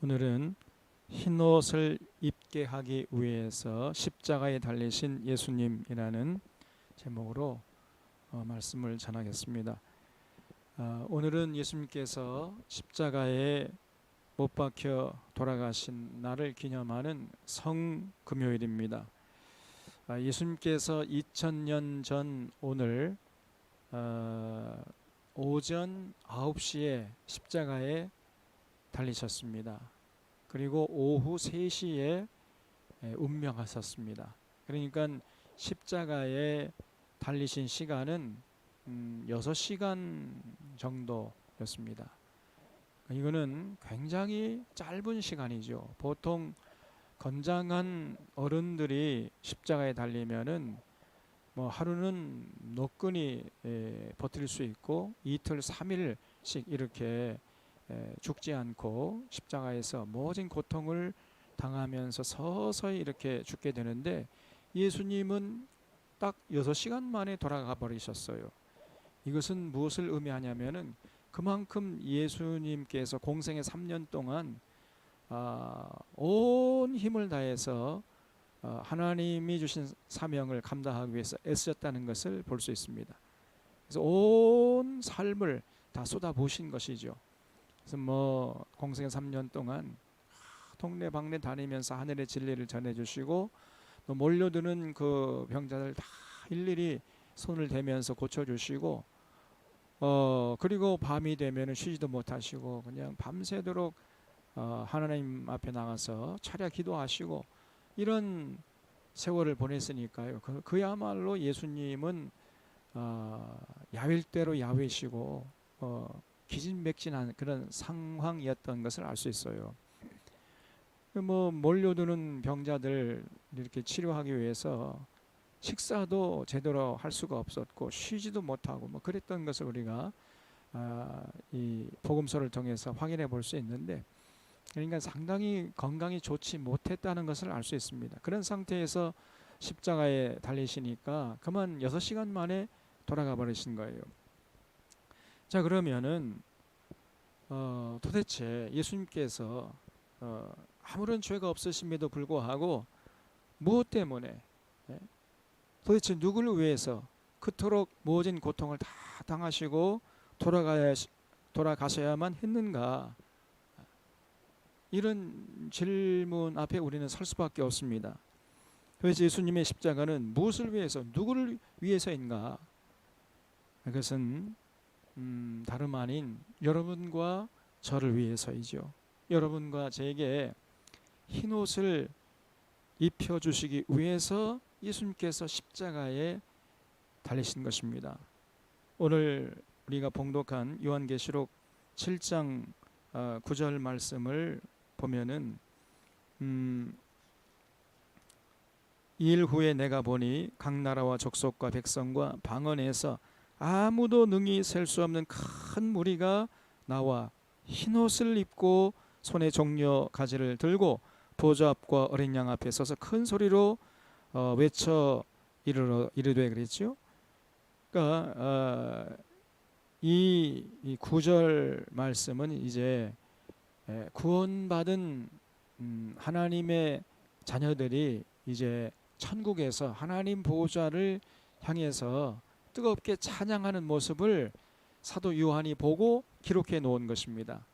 오늘은 흰옷을 입게 하기 위해서 십자가에 달리신 예수님이라는 제목으로 말씀을 전하겠습니다. 오늘은 예수님께서 십자가에 못 박혀 돌아가신 날을 기념하는 성금요일입니다. 예수님께서 2000년 전 오늘 오전 9시에 십자가에 달리셨습니다. 그리고 오후 3시에 운명하셨습니다. 그러니까 십자가에 달리신 시간은 6시간 정도였습니다. 이거는 굉장히 짧은 시간이죠. 보통 건장한 어른들이 십자가에 달리면은 뭐 하루는 노끈히 버틸 수 있고 이틀 3일씩 이렇게 죽지 않고 십자가에서 모진 고통을 당하면서 서서히 이렇게 죽게 되는데, 예수님은 딱 6시간 만에 돌아가 버리셨어요. 이것은 무엇을 의미하냐면은 그만큼 예수님께서 공생의 3년 동안 온 힘을 다해서 하나님이 주신 사명을 감당하기 위해서 애쓰셨다는 것을 볼 수 있습니다. 그래서 온 삶을 다 쏟아부으신 것이죠. 그래서 뭐 공생의 3년 동안 동네 방네 다니면서 하늘의 진리를 전해주시고, 또 몰려드는 그 병자들 다 일일이 손을 대면서 고쳐주시고, 그리고 밤이 되면 쉬지도 못하시고 그냥 밤새도록 하나님 앞에 나가서 차려 기도하시고, 이런 세월을 보냈으니까요. 그야말로 예수님은 야윌대로 야위시고 기진맥진한 그런 상황이었던 것을 알 수 있어요. 뭐 몰려드는 병자들 이렇게 치료하기 위해서 식사도 제대로 할 수가 없었고 쉬지도 못하고 뭐 그랬던 것을 우리가 이 복음서를 통해서 확인해 볼 수 있는데, 그러니까 상당히 건강이 좋지 못했다는 것을 알 수 있습니다. 그런 상태에서 십자가에 달리시니까 그만 6시간 만에 돌아가 버리신 거예요. 자, 그러면은 도대체 예수님께서 아무런 죄가 없으심에도 불구하고 무엇 때문에, 도대체 누구를 위해서 그토록 모진 고통을 다 당하시고 돌아가셔야만 했는가? 이런 질문 앞에 우리는 설 수밖에 없습니다. 그래서 예수님의 십자가는 무엇을 위해서, 누구를 위해서인가? 그것은 다름 아닌 여러분과 저를 위해서이죠. 여러분과 제게 흰옷을 입혀주시기 위해서 예수님께서 십자가에 달리신 것입니다. 오늘 우리가 봉독한 요한계시록 7장 9절 말씀을 보면은 이일 후에 내가 보니 각 나라와 족속과 백성과 방언에서 아무도 능히 셀 수 없는 큰 무리가 나와 흰옷을 입고 손에 종려 가지를 들고 보좌 앞과 어린 양 앞에 서서 큰 소리로 외쳐 이르되 그랬죠. 그러니까 이 9절 말씀은 이제 구원받은 하나님의 자녀들이 이제 천국에서 하나님 보호자를 향해서 뜨겁게 찬양하는 모습을 사도 요한이 보고 기록해 놓은 것입니다.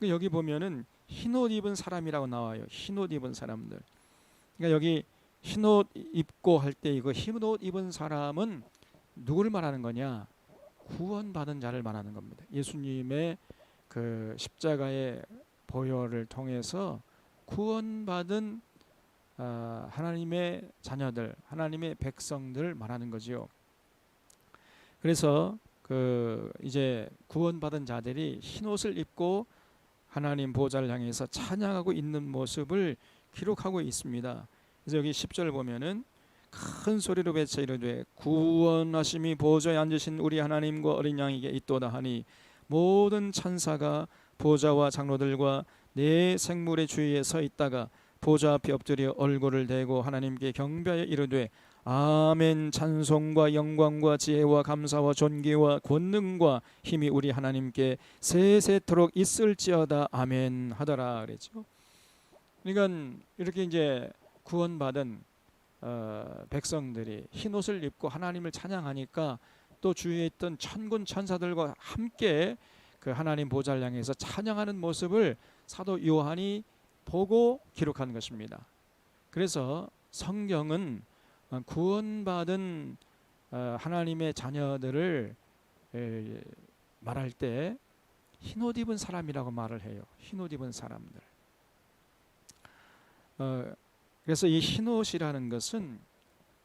여기 보면은 흰옷 입은 사람이라고 나와요. 흰옷 입은 사람들. 그러니까 여기 흰옷 입고 할 때 이거 흰옷 입은 사람은 누구를 말하는 거냐? 구원받은 자를 말하는 겁니다. 예수님의 그 십자가의 보혈을 통해서 구원받은 하나님의 자녀들, 하나님의 백성들을 말하는 거지요. 그래서 이제 구원받은 자들이 흰옷을 입고 하나님 보좌를 향해서 찬양하고 있는 모습을 기록하고 있습니다. 그래서 여기 10절 보면은 큰 소리로 외쳐 이르되 구원하심이 보좌에 앉으신 우리 하나님과 어린 양에게 있도다 하니 모든 천사가 보좌와 장로들과 네 생물의 주위에 서 있다가 보좌 앞에 엎드려 얼굴을 대고 하나님께 경배하여 이르되 아멘. 찬송과 영광과 지혜와 감사와 존귀와 권능과 힘이 우리 하나님께 세세토록 있을지어다 아멘 하더라 그랬죠. 그러니까 이렇게 이제 구원받은 백성들이 흰 옷을 입고 하나님을 찬양하니까 또 주위에 있던 천군 천사들과 함께 그 하나님 보좌를 향해서 찬양하는 모습을 사도 요한이 보고 기록한 것입니다. 그래서 성경은 구원받은 하나님의 자녀들을 말할 때 흰옷 입은 사람이라고 말을 해요. 흰옷 입은 사람들. 그래서 이 흰옷이라는 것은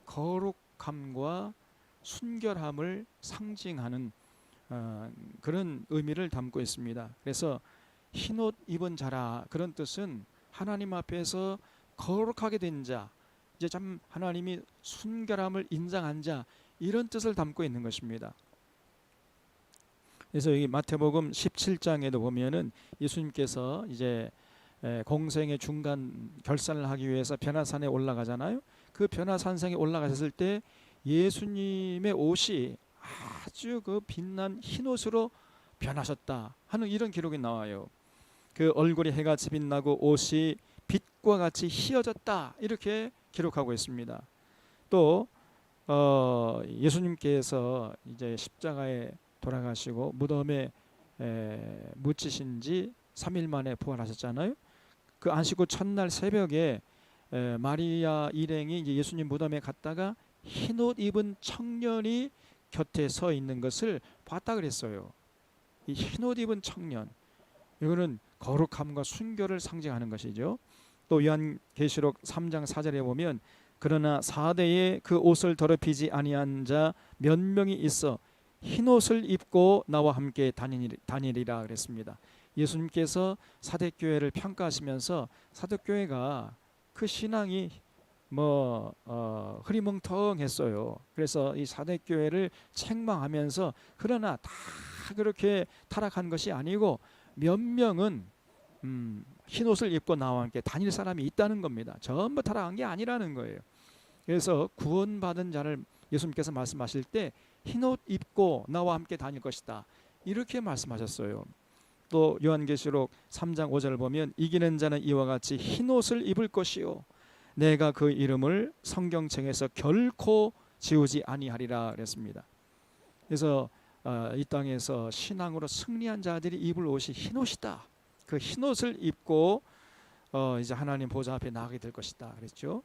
거룩함과 순결함을 상징하는 그런 의미를 담고 있습니다. 그래서 흰옷 입은 자라, 그런 뜻은 하나님 앞에서 거룩하게 된 자, 이제 참 하나님이 순결함을 인정한 자, 이런 뜻을 담고 있는 것입니다. 그래서 여기 마태복음 17장에도 보면은 예수님께서 이제 공생의 중간 결산을 하기 위해서 변화산에 올라가잖아요. 그 변화산성에 올라가셨을 때 예수님의 옷이 아주 그 빛난 흰 옷으로 변하셨다 하는 이런 기록이 나와요. 그 얼굴이 해같이 빛나고 옷이 빛과 같이 희어졌다, 이렇게 기록하고 있습니다. 또 예수님께서 이제 십자가에 돌아가시고 무덤에 묻히신 지 3일 만에 부활하셨잖아요. 그 안식 후 첫날 새벽에 마리아 일행이 이제 예수님 무덤에 갔다가 흰옷 입은 청년이 곁에 서 있는 것을 봤다 그랬어요. 이 흰옷 입은 청년, 이거는 거룩함과 순결을 상징하는 것이죠. 또 요한계시록 3장 4절에 보면 그러나 4대에 그 옷을 더럽히지 아니한 자 몇 명이 있어 흰옷을 입고 나와 함께 다니리라 그랬습니다. 예수님께서 사대교회를 평가하시면서 사대교회가 그 신앙이 흐리멍텅했어요. 그래서 이 사대교회를 책망하면서 그러나 다 그렇게 타락한 것이 아니고 몇 명은 흰옷을 입고 나와 함께 다닐 사람이 있다는 겁니다. 전부 타락한 게 아니라는 거예요. 그래서 구원받은 자를 예수님께서 말씀하실 때 흰옷 입고 나와 함께 다닐 것이다, 이렇게 말씀하셨어요. 또 요한계시록 3장 5절을 보면 이기는 자는 이와 같이 흰옷을 입을 것이요 내가 그 이름을 성경책에서 결코 지우지 아니하리라 그랬습니다. 그래서 이 땅에서 신앙으로 승리한 자들이 입을 옷이 흰옷이다. 그 흰옷을 입고 이제 하나님 보좌 앞에 나가게 될 것이다 그랬죠.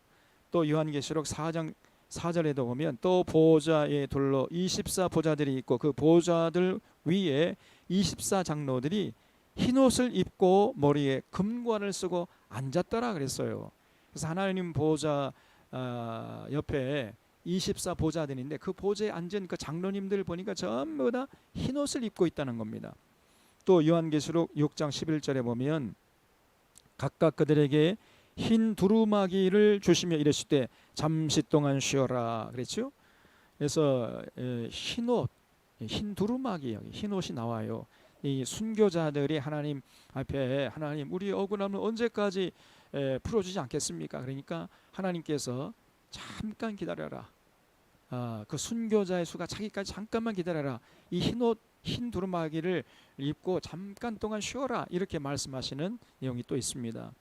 또 요한계시록 4장 4절에도 보면 또 보좌에 둘러 24 보좌들이 있고 그 보좌들 위에 24 장로들이 흰옷을 입고 머리에 금관을 쓰고 앉았더라 그랬어요. 그래서 하나님 보좌 옆에 24 보좌들인데 그 보좌에 앉은 그 장로님들 보니까 전부 다 흰옷을 입고 있다는 겁니다. 또 요한계시록 6장 11절에 보면 각각 그들에게 흰 두루마기를 주시며 이르시되 잠시 동안 쉬어라 그랬죠. 그래서 흰옷, 흰 두루마기, 여기 흰옷이 나와요. 이 순교자들이 하나님 앞에 하나님 우리 억울함을 언제까지 풀어주지 않겠습니까? 그러니까 하나님께서 잠깐 기다려라. 그 순교자의 수가 차기까지 잠깐만 기다려라. 이 흰옷, 흰 두루마기를 입고 잠깐 동안 쉬어라, 이렇게 말씀하시는 내용이 또 있습니다.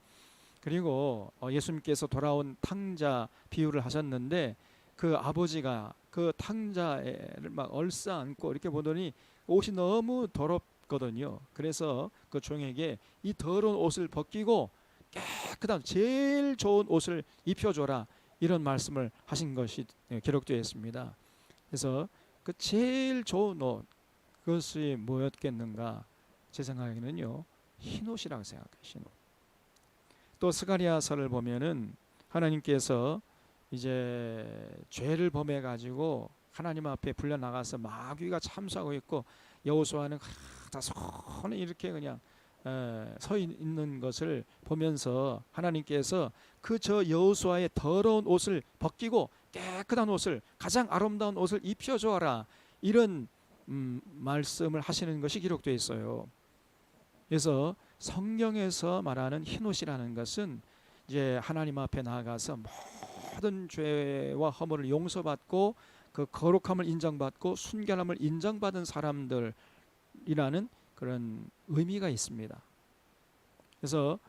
그리고 예수님께서 돌아온 탕자 비유를 하셨는데 그 아버지가 그 탕자를 막 얼싸안고 이렇게 보더니 옷이 너무 더럽거든요. 그래서 그 종에게 이 더러운 옷을 벗기고 깨끗한 제일 좋은 옷을 입혀줘라, 이런 말씀을 하신 것이 기록되어 있습니다. 그래서 그 제일 좋은 옷, 그것이 뭐였겠는가? 제 생각에는요, 흰옷이라고 생각해요. 흰옷. 또 스가랴서를 보면은 하나님께서 이제 죄를 범해 가지고 하나님 앞에 불려 나가서 마귀가 참수하고 있고 여호수아는 다 손에 이렇게 그냥 서 있는 것을 보면서 하나님께서 그 저 여호수아의 더러운 옷을 벗기고 깨끗한 옷을, 가장 아름다운 옷을 입혀 주어라, 이런 말씀을 하시는 것이 기록되어 있어요. 그래서 성경에서 말하는 흰옷이라는 것은 이제 하나님 앞에 나아가서 모든 죄와 허물을 용서받고 그 거룩함을 인정받고 순결함을 인정받은 사람들이라는 그런 의미가 있습니다. 그래서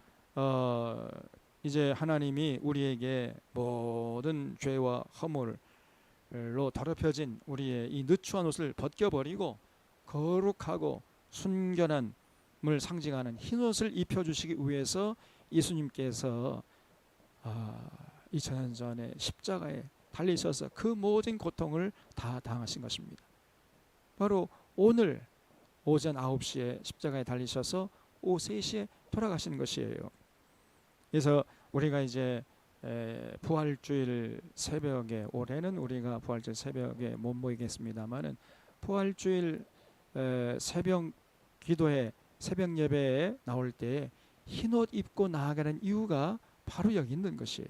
이제 하나님이 우리에게 모든 죄와 허물로 더럽혀진 우리의 이 느추한 옷을 벗겨버리고 거룩하고 순결함을 상징하는 흰 옷을 입혀주시기 위해서 예수님께서 2000년 전에 십자가에 달리셔서 그 모든 고통을 다 당하신 것입니다. 바로 오늘 오전 9시에 십자가에 달리셔서 오후 3시에 돌아가시는 것이에요. 그래서 우리가 이제 부활주일 새벽에, 올해는 우리가 부활주일 새벽에 못 모이겠습니다만은 부활주일 새벽 기도회, 새벽 예배에 나올 때 흰옷 입고 나아가는 이유가 바로 여기 있는 것이에요.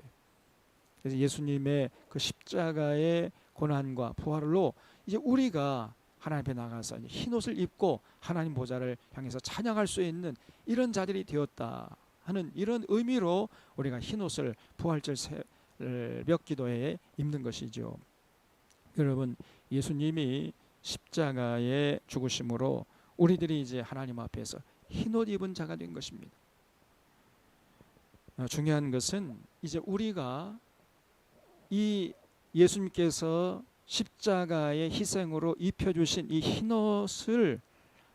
그래서 예수님의 그 십자가의 고난과 부활로 이제 우리가 하나님 앞에 나가서 흰옷을 입고 하나님 보좌를 향해서 찬양할 수 있는 이런 자들이 되었다 하는 이런 의미로 우리가 흰옷을 부활절 새벽 기도회에 입는 것이죠. 여러분, 예수님이 십자가의 죽으심으로 우리들이 이제 하나님 앞에서 흰옷 입은 자가 된 것입니다. 중요한 것은 이제 우리가 이 예수님께서 십자가의 희생으로 입혀주신 이 흰옷을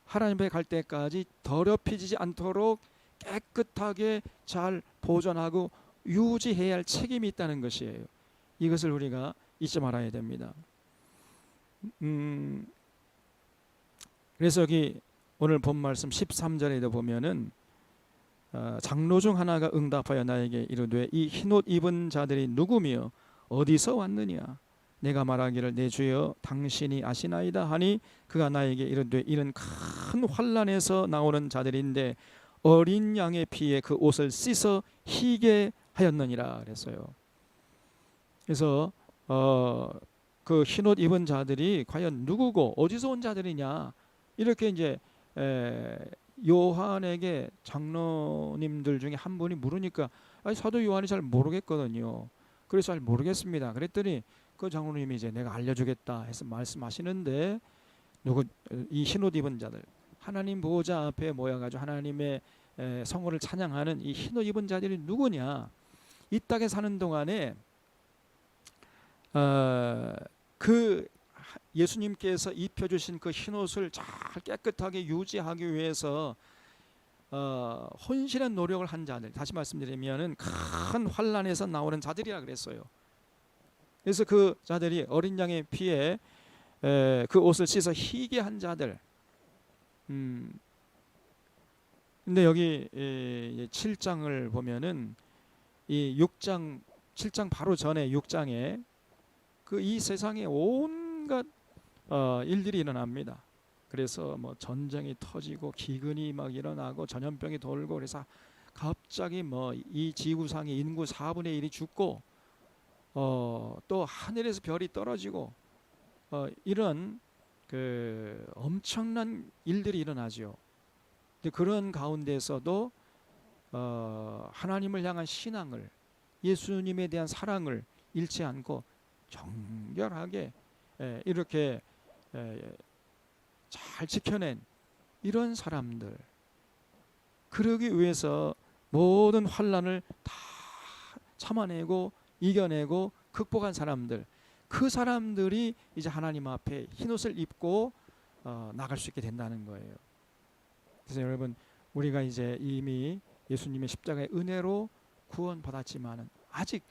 하나님 앞에 갈 때까지 더럽혀지지 않도록 깨끗하게 잘 보존하고 유지해야 할 책임이 있다는 것이에요. 이것을 우리가 잊지 말아야 됩니다. 그래서 여기 오늘 본 말씀 13절에도 보면은 장로 중 하나가 응답하여 나에게 이르되 이 흰옷 입은 자들이 누구며 어디서 왔느냐? 내가 말하기를 내 주여 당신이 아시나이다 하니 그가 나에게 이르되 이는 큰 환난에서 나오는 자들인데 어린 양의 피에 그 옷을 씻어 희게 하였느니라 그랬어요. 그래서 그 흰옷 입은 자들이 과연 누구고 어디서 온 자들이냐, 이렇게 이제 요한에게 장로님들 중에 한 분이 물으니까 사도 요한이 잘 모르겠거든요. 그래서 잘 모르겠습니다. 그랬더니 그 장로님이 이제 내가 알려주겠다 해서 말씀하시는데, 이 흰옷 입은 자들, 하나님 보호자 앞에 모여가지고 하나님의 성호를 찬양하는 이 흰옷 입은 자들이 누구냐? 이 땅에 사는 동안에 그 예수님께서 입혀주신 그 흰옷을 잘 깨끗하게 유지하기 위해서 헌신한 노력을 한 자들, 다시 말씀드리면은 큰 환난에서 나오는 자들이라 그랬어요. 그래서 그 자들이 어린 양의 피에 그 옷을 씻어 희게 한 자들. 근데 여기 7장을 보면은 이 6장 7장 바로 전에 6장에 그 이 세상에 온갖 일들이 일어납니다. 그래서 뭐 전쟁이 터지고 기근이 막 일어나고 전염병이 돌고, 그래서 갑자기 뭐 이 지구상의 인구 4분의 1이 죽고 또 하늘에서 별이 떨어지고 이런 그 엄청난 일들이 일어나죠. 근데 그런 가운데서도 하나님을 향한 신앙을, 예수님에 대한 사랑을 잃지 않고 정결하게 이렇게 잘 지켜낸 이런 사람들, 그러기 위해서 모든 환난을 다 참아내고 이겨내고 극복한 사람들, 그 사람들이 이제 하나님 앞에 흰옷을 입고 나갈 수 있게 된다는 거예요. 그래서 여러분, 우리가 이제 이미 예수님의 십자가의 은혜로 구원받았지만은 아직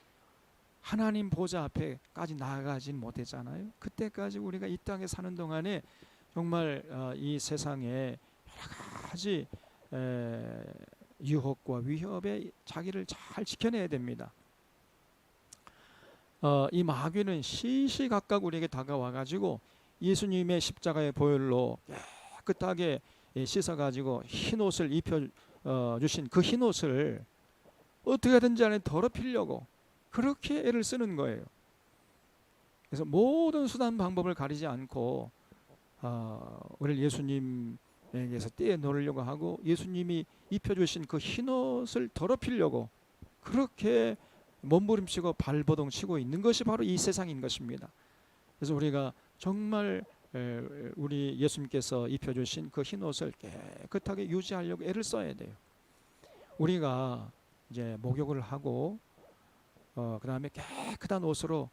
하나님 보좌 앞에까지 나아가진 못했잖아요. 그때까지 우리가 이 땅에 사는 동안에 정말 이 세상에 여러 가지 유혹과 위협에 자기를 잘 지켜내야 됩니다. 이 마귀는 시시각각 우리에게 다가와가지고 예수님의 십자가의 보혈로 깨끗하게 씻어가지고 흰옷을 입혀주신 그 흰옷을 어떻게든지 안에 더럽히려고 그렇게 애를 쓰는 거예요. 그래서 모든 수단 방법을 가리지 않고 우리를 예수님에게서 떼어놓으려고 하고, 예수님이 입혀주신 그 흰옷을 더럽히려고 그렇게 몸부림치고 발버둥 치고 있는 것이 바로 이 세상인 것입니다. 그래서 우리가 정말 우리 예수님께서 입혀주신 그 흰옷을 깨끗하게 유지하려고 애를 써야 돼요. 우리가 이제 목욕을 하고 그 다음에 깨끗한 옷으로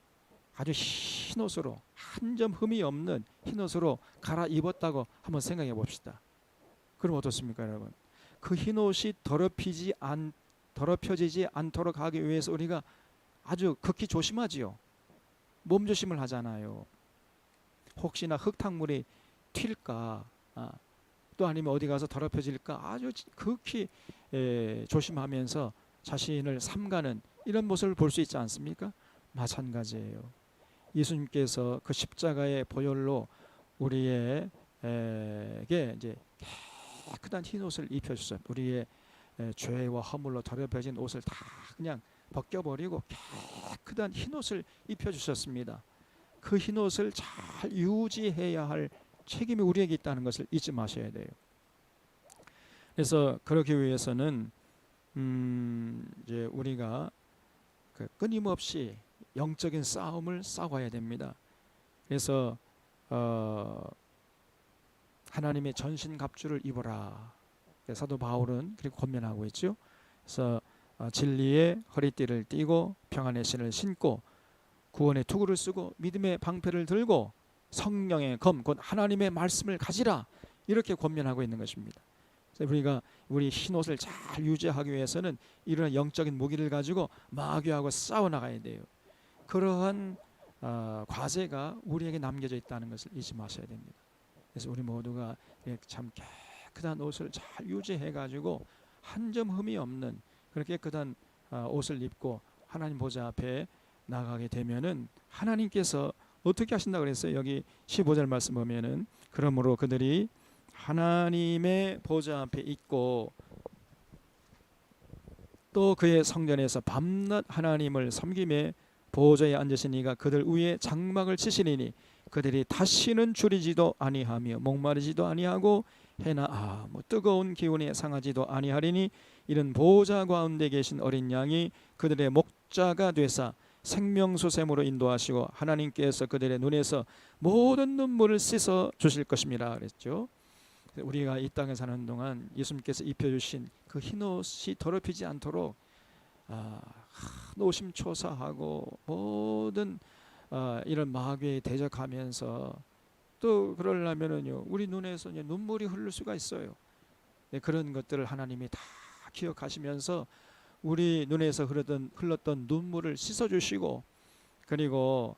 아주 흰 옷으로 한 점 흠이 없는 흰 옷으로 갈아입었다고 한번 생각해 봅시다. 그럼 어떻습니까, 여러분? 그 흰 옷이 더럽혀지지 않도록 하기 위해서 우리가 아주 극히 조심하지요. 몸조심을 하잖아요. 혹시나 흙탕물이 튈까, 또 아니면 어디 가서 더럽혀질까 아주 극히 조심하면서 자신을 삼가는 이런 모습을 볼 수 있지 않습니까? 마찬가지예요. 예수님께서 그 십자가의 보혈로 우리에게 이제 깨끗한 흰 옷을 입혀주셨어요. 우리의 죄와 허물로 더럽혀진 옷을 다 그냥 벗겨버리고 깨끗한 흰 옷을 입혀주셨습니다. 그 흰 옷을 잘 유지해야 할 책임이 우리에게 있다는 것을 잊지 마셔야 돼요. 그래서 그러기 위해서는 이제 우리가 끊임없이 영적인 싸움을 싸워야 됩니다. 그래서 하나님의 전신갑주를 입어라. 사도 바울은 그렇게 권면하고 있죠. 그래서 진리의 허리띠를 띠고 평안의 신을 신고 구원의 투구를 쓰고 믿음의 방패를 들고 성령의 검 곧 하나님의 말씀을 가지라, 이렇게 권면하고 있는 것입니다. 그래서 우리가 우리 흰 옷을 잘 유지하기 위해서는 이런 영적인 무기를 가지고 마귀하고 싸워 나가야 돼요. 그러한 과제가 우리에게 남겨져 있다는 것을 잊지 마셔야 됩니다. 그래서 우리 모두가 참 깨끗한 옷을 잘 유지해 가지고 한 점 흠이 없는 그런 깨끗한 옷을 입고 하나님 보좌 앞에 나가게 되면은 하나님께서 어떻게 하신다 그랬어요? 여기 15절 말씀 보면은 그러므로 그들이 하나님의 보좌 앞에 있고 또 그의 성전에서 밤낮 하나님을 섬김에 보좌에 앉으신 이가 그들 위에 장막을 치시리니 그들이 다시는 줄이지도 아니하며 목마르지도 아니하고 해나 아무 뜨거운 기운에 상하지도 아니하리니 이는 보좌 가운데 계신 어린 양이 그들의 목자가 되사 생명수샘으로 인도하시고 하나님께서 그들의 눈에서 모든 눈물을 씻어 주실 것입니다 그랬죠. 우리가 이 땅에 사는 동안 예수님께서 입혀주신 그 흰옷이 더럽히지 않도록 노심초사하고 모든 이런 마귀에 대적하면서 또 그러려면은요 우리 눈에서 눈물이 흐를 수가 있어요. 네, 그런 것들을 하나님이 다 기억하시면서 우리 눈에서 흘렀던 눈물을 씻어주시고 그리고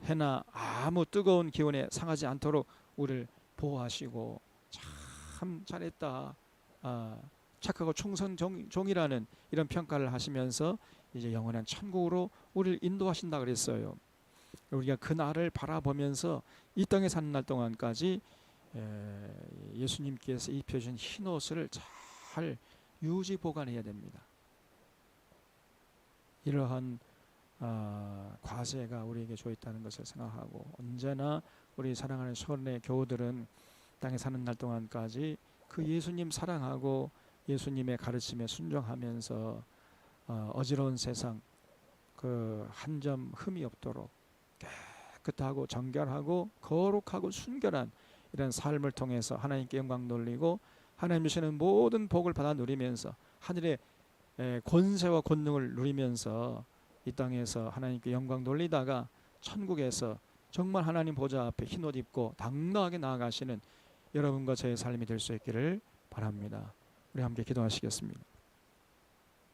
해나 아무 뜨거운 기운에 상하지 않도록 우리를 보호하시고 참 잘했다, 착하고 충성 종이라는 이런 평가를 하시면서 이제 영원한 천국으로 우리를 인도하신다 그랬어요. 우리가 그 날을 바라보면서 이 땅에 사는 날 동안까지 예수님께서 입혀준 흰 옷을 잘 유지 보관해야 됩니다. 이러한 과제가 우리에게 주어 있다는 것을 생각하고 언제나 우리 사랑하는 소원의 교우들은 땅에 사는 날 동안까지 그 예수님 사랑하고 예수님의 가르침에 순종하면서 어지러운 세상 그 한 점 흠이 없도록 깨끗하고 정결하고 거룩하고 순결한 이런 삶을 통해서 하나님께 영광 돌리고 하나님 주시는 모든 복을 받아 누리면서 하늘의 권세와 권능을 누리면서 이 땅에서 하나님께 영광 돌리다가 천국에서 정말 하나님 보좌 앞에 흰옷 입고 당당하게 나아가시는 여러분과 저의 삶이 될 수 있기를 바랍니다. 우리 함께 기도하시겠습니다.